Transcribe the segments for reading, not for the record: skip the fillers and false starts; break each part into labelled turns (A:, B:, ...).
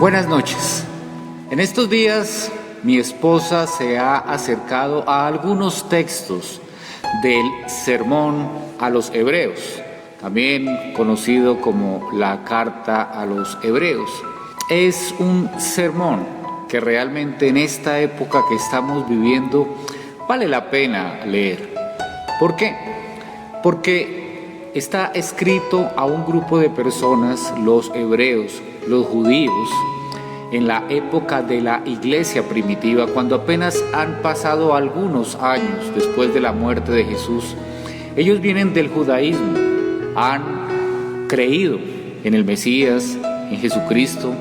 A: Buenas noches. En estos días mi esposa se ha acercado a algunos textos del Sermón a los Hebreos, también conocido como la Carta a los Hebreos. Es un sermón que realmente en esta época que estamos viviendo vale la pena leer. ¿Por qué? Porque está escrito a un grupo de personas, los hebreos, los judíos, en la época de la iglesia primitiva, cuando apenas han pasado algunos años después de la muerte de Jesús. Ellos vienen del judaísmo, han creído en el Mesías, en Jesucristo,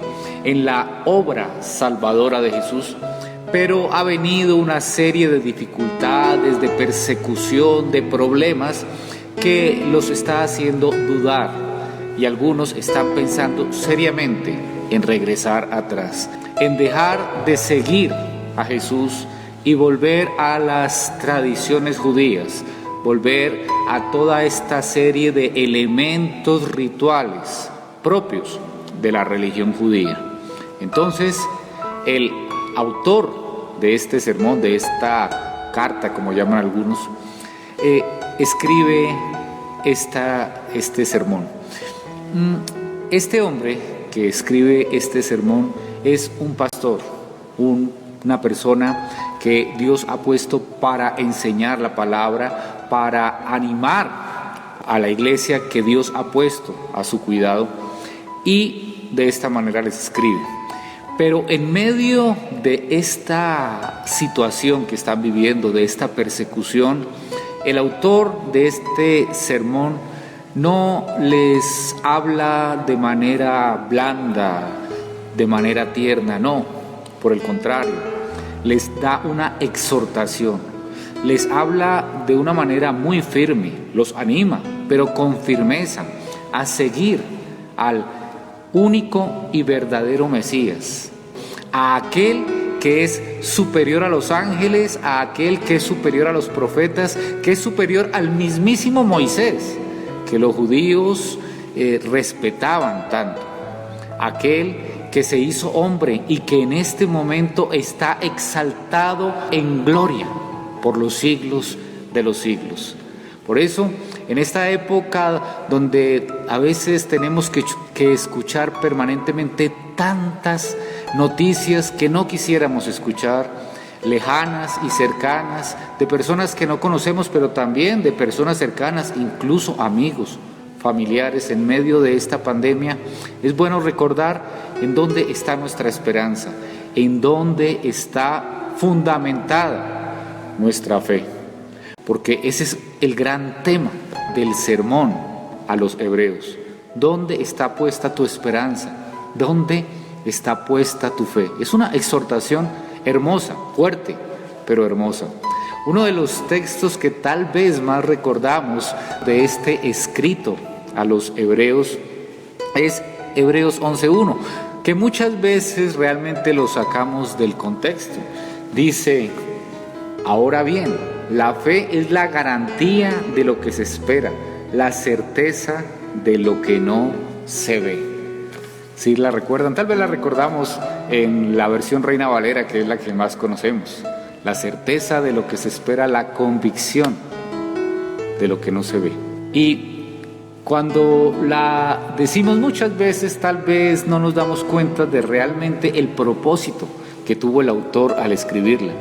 A: en la obra salvadora de Jesús, pero ha venido una serie de dificultades, de persecución, de problemas que los está haciendo dudar, y algunos están pensando seriamente en regresar atrás, en dejar de seguir a Jesús y volver a las tradiciones judías, volver a toda esta serie de elementos rituales propios de la religión judía. Entonces, el autor de este sermón, de esta carta, como llaman algunos, escribe este sermón. Este hombre que escribe este sermón es un pastor, una persona que Dios ha puesto para enseñar la palabra, para animar a la iglesia que Dios ha puesto a su cuidado, y de esta manera les escribe. Pero en medio de esta situación que están viviendo, de esta persecución, el autor de este sermón no les habla de manera blanda, de manera tierna, no, por el contrario, les da una exhortación, les habla de una manera muy firme, los anima, pero con firmeza, a seguir al único y verdadero Mesías, a aquel que es superior a los ángeles, a aquel que es superior a los profetas, que es superior al mismísimo Moisés, que los judíos respetaban tanto, aquel que se hizo hombre y que en este momento está exaltado en gloria por los siglos de los siglos. Por eso, en esta época donde a veces tenemos que escuchar permanentemente tantas noticias que no quisiéramos escuchar, lejanas y cercanas, de personas que no conocemos, pero también de personas cercanas, incluso amigos, familiares, en medio de esta pandemia, es bueno recordar en dónde está nuestra esperanza, en dónde está fundamentada nuestra fe, porque ese es el gran tema del sermón a los hebreos. ¿Dónde está puesta tu esperanza? ¿Dónde está puesta tu fe? Es una exhortación hermosa, fuerte, pero hermosa. Uno de los textos que tal vez más recordamos de este escrito a los hebreos es Hebreos 11:1, que muchas veces realmente lo sacamos del contexto. Dice: ahora bien, la fe es la garantía de lo que se espera, la certeza de lo que no se ve. ¿Sí la recuerdan? Tal vez la recordamos en la versión Reina Valera, que es la que más conocemos. La certeza de lo que se espera, la convicción de lo que no se ve. Y cuando la decimos muchas veces, tal vez no nos damos cuenta de realmente el propósito que tuvo el autor al escribirla.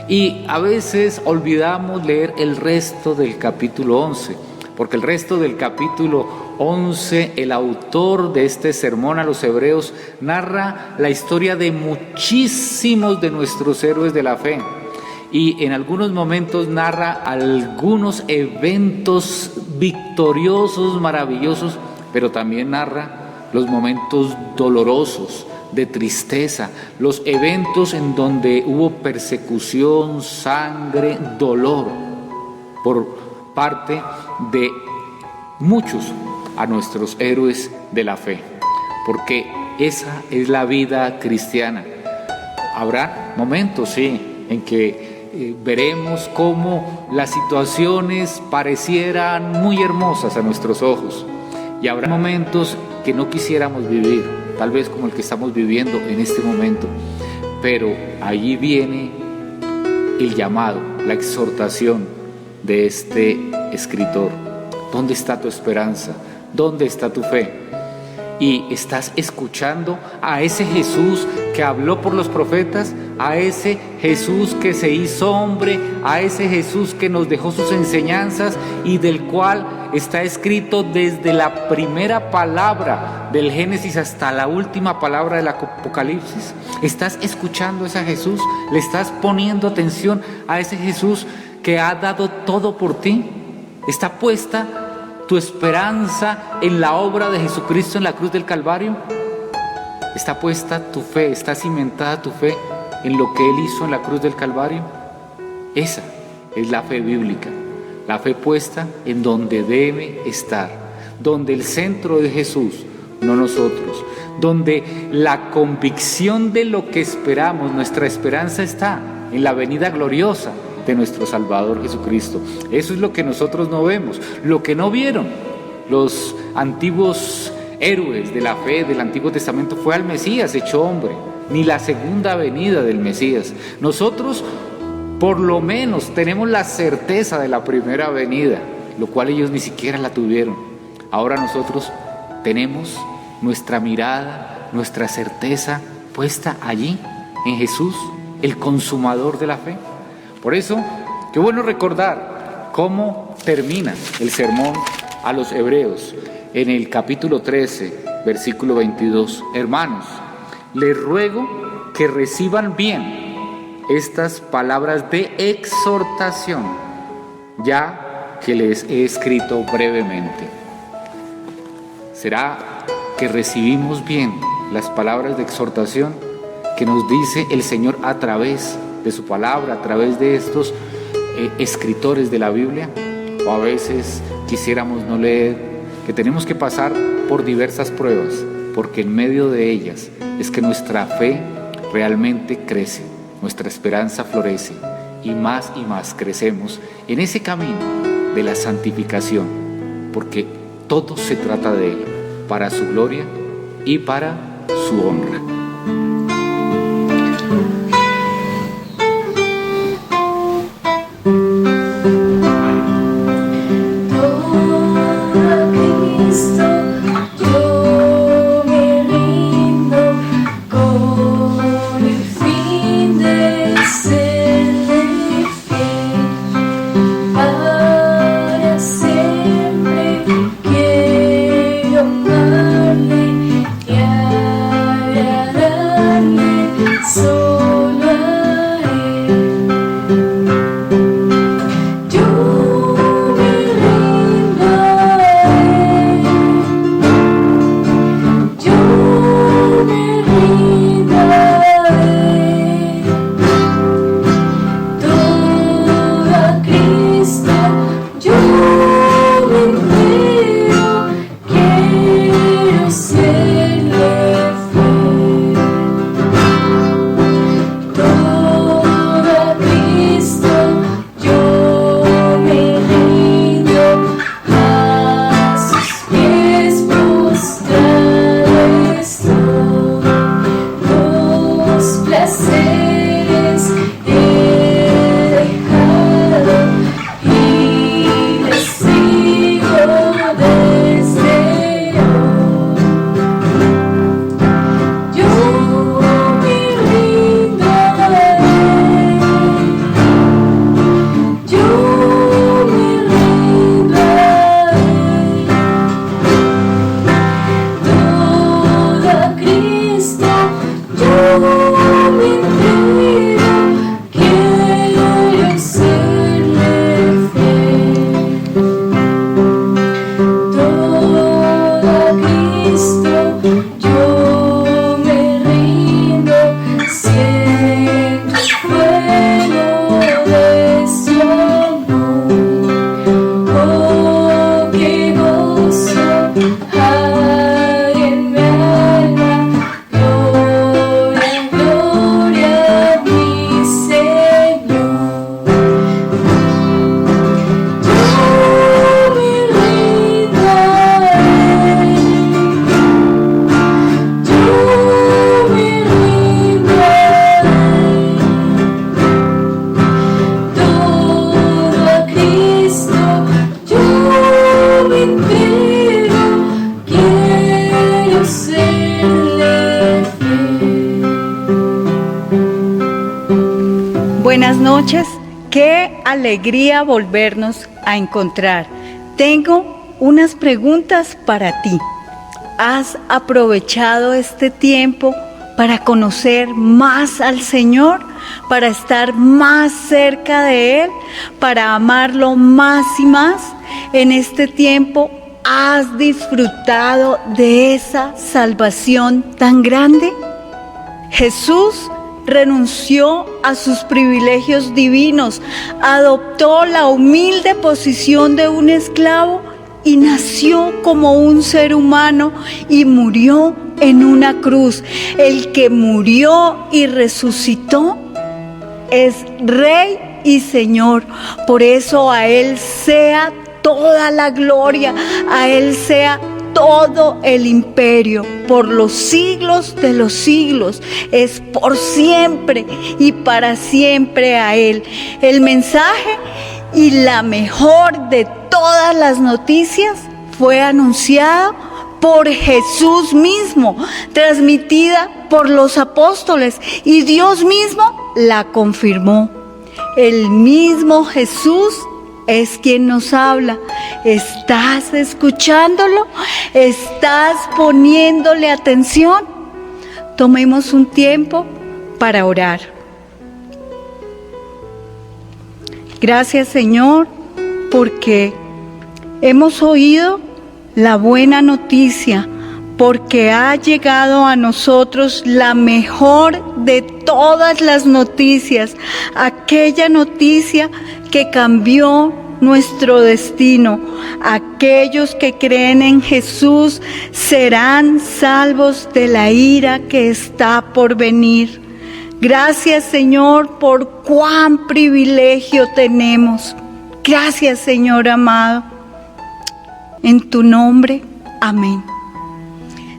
A: Y a veces olvidamos leer el resto del capítulo 11, porque el resto del capítulo 11, el autor de este sermón a los hebreos narra la historia de muchísimos de nuestros héroes de la fe, y en algunos momentos narra algunos eventos victoriosos, maravillosos, pero también narra los momentos dolorosos, de tristeza, los eventos en donde hubo persecución, sangre, dolor por parte de muchos a nuestros héroes de la fe, porque esa es la vida cristiana. Habrá momentos, sí, en que veremos cómo las situaciones parecieran muy hermosas a nuestros ojos, y habrá momentos que no quisiéramos vivir, tal vez como el que estamos viviendo en este momento, pero allí viene el llamado, la exhortación de este escritor. ¿Dónde está tu esperanza? ¿Dónde está tu fe? Y estás escuchando a ese Jesús que habló por los profetas, a ese Jesús que se hizo hombre, a ese Jesús que nos dejó sus enseñanzas y del cual está escrito desde la primera palabra del Génesis hasta la última palabra del Apocalipsis. ¿Estás escuchando a ese Jesús? ¿Le estás poniendo atención a ese Jesús que ha dado todo por ti? ¿Está puesta tu esperanza en la obra de Jesucristo en la cruz del Calvario? ¿Está puesta tu fe, está cimentada tu fe en lo que Él hizo en la cruz del Calvario? Esa es la fe bíblica, la fe puesta en donde debe estar, donde el centro de Jesús, no nosotros, donde la convicción de lo que esperamos, nuestra esperanza está en la venida gloriosa de nuestro Salvador Jesucristo. Eso es lo que nosotros no vemos, lo que no vieron los antiguos héroes de la fe del Antiguo Testamento fue al Mesías hecho hombre, ni la segunda venida del Mesías. Nosotros por lo menos tenemos la certeza de la primera venida, lo cual ellos ni siquiera la tuvieron. Ahora nosotros tenemos nuestra mirada, nuestra certeza puesta allí en Jesús, el consumador de la fe. Por eso, qué bueno recordar cómo termina el sermón a los hebreos en el capítulo 13, versículo 22. Hermanos, les ruego que reciban bien estas palabras de exhortación, ya que les he escrito brevemente. ¿Será que recibimos bien las palabras de exhortación que nos dice el Señor a través de su palabra, a través de estos escritores de la Biblia? O a veces quisiéramos no leer, que tenemos que pasar por diversas pruebas, porque en medio de ellas es que nuestra fe realmente crece, nuestra esperanza florece y más crecemos en ese camino de la santificación, porque todo se trata de Él, para su gloria y para su honra.
B: Yeah. buenas noches. Qué alegría volvernos a encontrar. Tengo unas preguntas para ti. ¿Has aprovechado este tiempo para conocer más al Señor, para estar más cerca de Él, para amarlo más y más? En este tiempo, ¿has disfrutado de esa salvación tan grande? Jesús renunció a sus privilegios divinos, adoptó la humilde posición de un esclavo y nació como un ser humano y murió en una cruz. El que murió y resucitó es Rey y Señor. Por eso a Él sea toda la gloria, a Él sea todo el imperio, por los siglos de los siglos. Es por siempre y para siempre a Él. El mensaje y la mejor de todas las noticias fue anunciada por Jesús mismo, transmitida por los apóstoles, y Dios mismo la confirmó. El mismo Jesús es quien nos habla. ¿Estás escuchándolo? ¿Estás poniéndole atención? Tomemos un tiempo para orar. Gracias, Señor, porque hemos oído la buena noticia, porque ha llegado a nosotros la mejor de todas las noticias, aquella noticia que cambió nuestro destino. Aquellos que creen en Jesús serán salvos de la ira que está por venir. Gracias, Señor, por cuán privilegio tenemos. Gracias, Señor amado. En tu nombre, amén.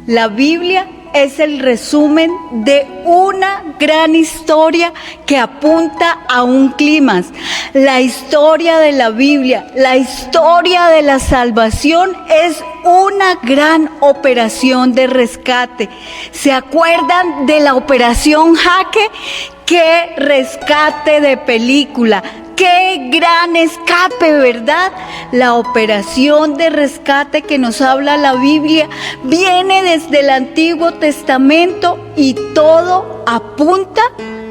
B: La Biblia es el resumen de una gran historia que apunta a un clímax. La historia de la Biblia, la historia de la salvación, es una gran operación de rescate. ¿Se acuerdan de la operación Jaque? ¡Qué rescate de película! ¡Qué gran escape!, ¿verdad? La operación de rescate que nos habla la Biblia viene desde el Antiguo Testamento y todo apunta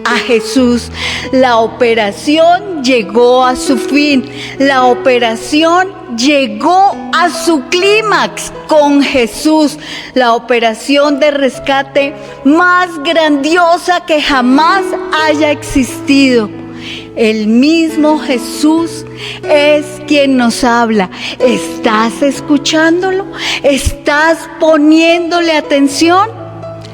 B: a Jesús. La operación llegó a su fin. La operación llegó a su clímax con Jesús. La operación de rescate más grandiosa que jamás haya existido. El mismo Jesús es quien nos habla. ¿Estás escuchándolo? ¿Estás poniéndole atención?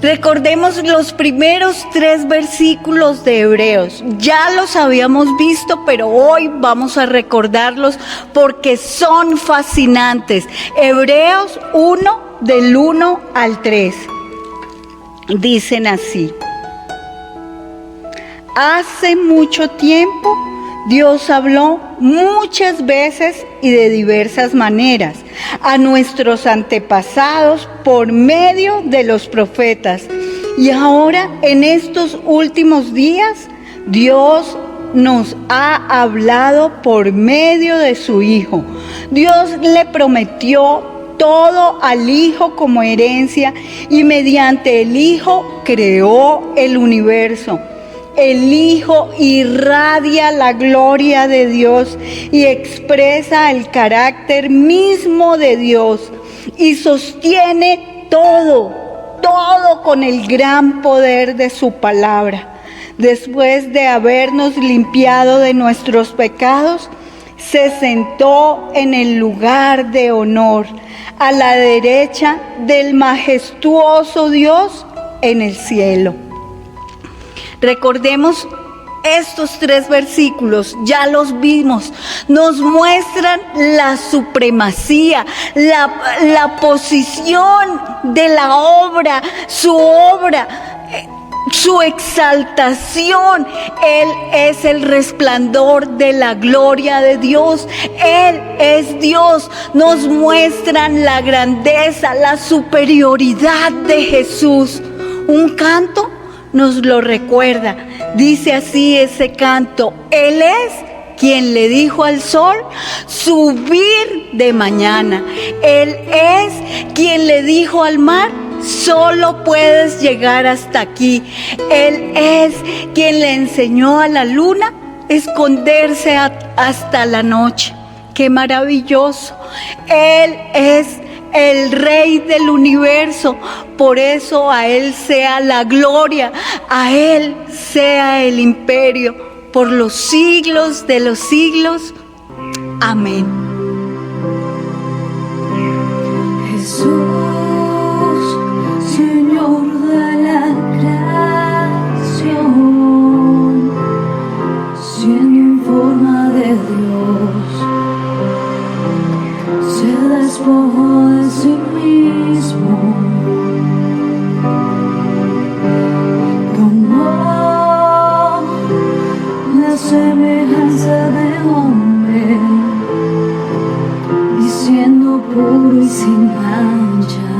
B: Recordemos los primeros 3 versículos de Hebreos. Ya los habíamos visto, pero hoy vamos a recordarlos porque son fascinantes. Hebreos 1, del 1 al 3. Dicen así: hace mucho tiempo Dios habló muchas veces y de diversas maneras a nuestros antepasados por medio de los profetas. Y ahora, en estos últimos días, Dios nos ha hablado por medio de su Hijo. Dios le prometió todo al Hijo como herencia y mediante el Hijo creó el universo. El Hijo irradia la gloria de Dios y expresa el carácter mismo de Dios y sostiene todo con el gran poder de su palabra. Después de habernos limpiado de nuestros pecados, se sentó en el lugar de honor, a la derecha del majestuoso Dios en el cielo. Recordemos estos 3 versículos, ya los vimos, nos muestran la supremacía, la posición de la obra, su exaltación. Él es el resplandor de la gloria de Dios. Él es Dios. Nos muestran la grandeza, la superioridad de Jesús. Un canto nos lo recuerda. Dice así ese canto: Él es quien le dijo al sol subir de mañana. Él es quien le dijo al mar: solo puedes llegar hasta aquí. Él es quien le enseñó a la luna esconderse hasta la noche. ¡Qué maravilloso! Él es el Rey del universo. Por eso a Él sea la gloria, a Él sea el imperio, por los siglos de los siglos. Amén.
C: Jesús, Señor de la creación, siendo en forma de Dios, se despojó de sí mismo, tomó la semejanza de hombre, y siendo puro y sin mancha,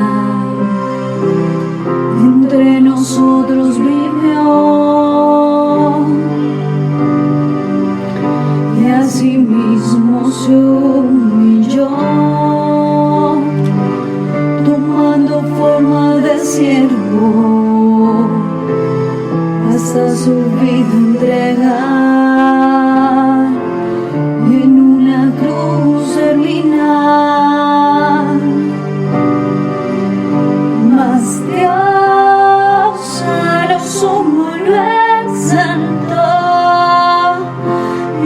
C: entre nosotros vivió, y asimismo se humilló, tomando forma de siervo, hasta su vida entregar, en una cruz terminar. Mas Dios a lo sumo lo exaltó,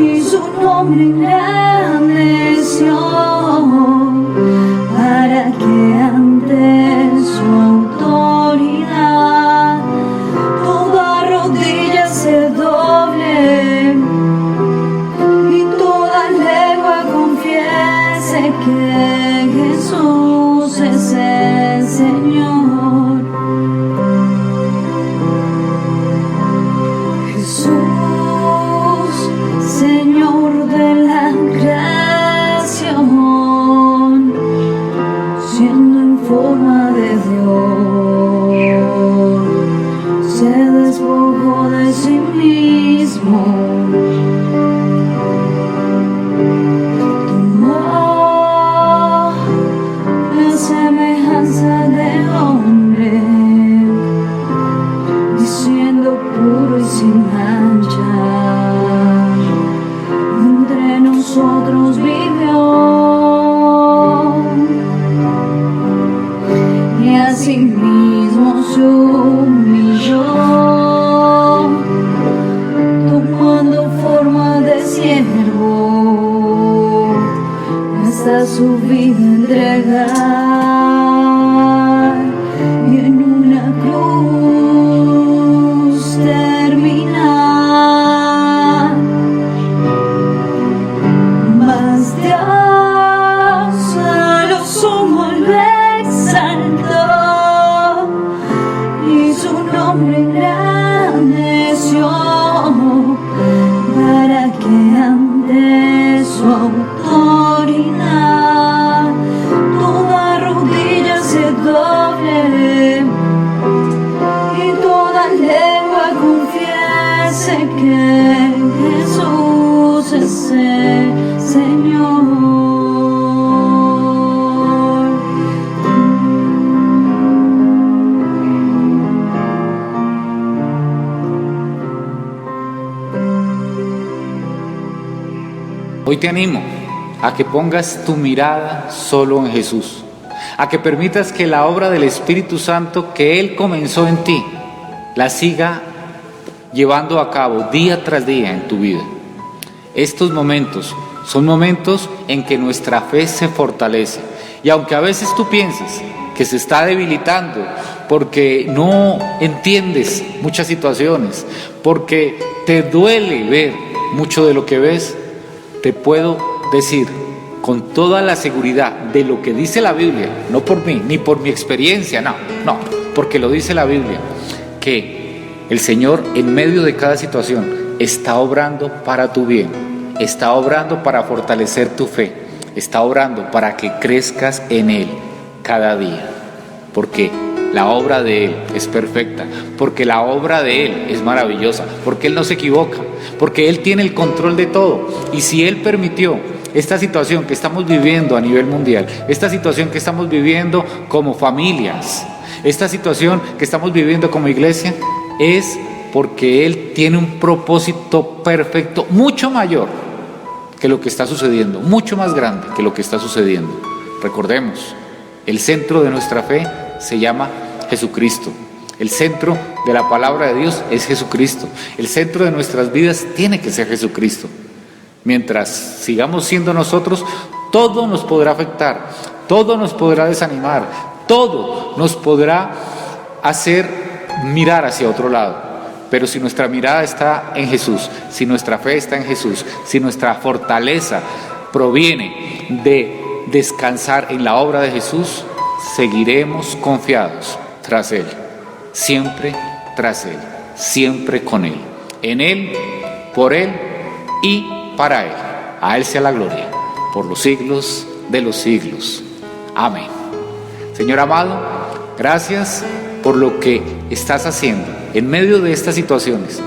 C: y su nombre engrandeció, para que ante su autoridad toda rodilla se doble y toda lengua confiese que Jesús es el Señor. Jesús, Señor de la creación, siendo en forma de Dios, se despojó de sí mismo, tomó la semejanza de hombre, y siendo puro y sin mancha, entre nosotros vivió, y asimismo se humilló, tomando forma de siervo, hasta su vida entregar, y en una cruz terminar. Mas Dios a lo sumo lo exaltó, y su nombre engrandeció, para que ante su autoridad toda rodilla se doble y toda lengua confiese que Jesús es el Señor.
A: Hoy te animo a que pongas tu mirada solo en Jesús, a que permitas que la obra del Espíritu Santo que Él comenzó en ti, la siga llevando a cabo día tras día en tu vida. Estos momentos son momentos en que nuestra fe se fortalece, y aunque a veces tú pienses que se está debilitando porque no entiendes muchas situaciones, porque te duele ver mucho de lo que ves, te puedo decir con toda la seguridad de lo que dice la Biblia, no por mí, ni por mi experiencia, no, porque lo dice la Biblia, que el Señor en medio de cada situación está obrando para tu bien, está obrando para fortalecer tu fe, está obrando para que crezcas en Él cada día, porque la obra de Él es perfecta, porque la obra de Él es maravillosa, porque Él no se equivoca, porque Él tiene el control de todo. Y si Él permitió esta situación que estamos viviendo a nivel mundial, esta situación que estamos viviendo como familias, esta situación que estamos viviendo como iglesia, es porque Él tiene un propósito perfecto, mucho mayor que lo que está sucediendo, mucho más grande que lo que está sucediendo. Recordemos, el centro de nuestra fe se llama Jesucristo. El centro de la palabra de Dios es Jesucristo. El centro de nuestras vidas tiene que ser Jesucristo. Mientras sigamos siendo nosotros, todo nos podrá afectar, todo nos podrá desanimar, todo nos podrá hacer mirar hacia otro lado. Pero si nuestra mirada está en Jesús, si nuestra fe está en Jesús, si nuestra fortaleza proviene de descansar en la obra de Jesús, seguiremos confiados tras Él, siempre tras Él, siempre con Él, en Él, por Él y para Él. A Él sea la gloria por los siglos de los siglos. Amén. Señor amado, gracias por lo que estás haciendo en medio de estas situaciones.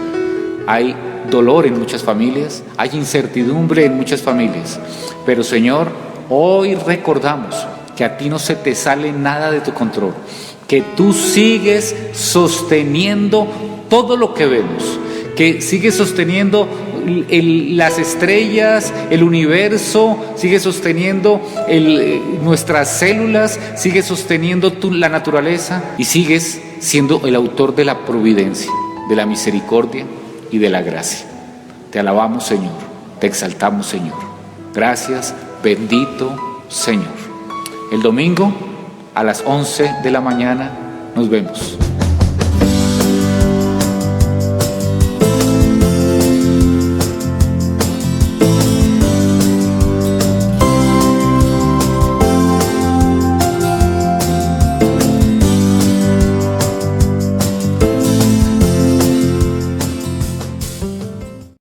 A: Hay dolor en muchas familias, hay incertidumbre en muchas familias, pero Señor, hoy recordamos que a ti no se te sale nada de tu control, que tú sigues sosteniendo todo lo que vemos, que sigues sosteniendo las estrellas, el universo, sigues sosteniendo nuestras células, sigues sosteniendo la naturaleza y sigues siendo el autor de la providencia, de la misericordia y de la gracia. Te alabamos, Señor, te exaltamos, Señor. Gracias, bendito Señor. El domingo a las 11 de la mañana nos vemos.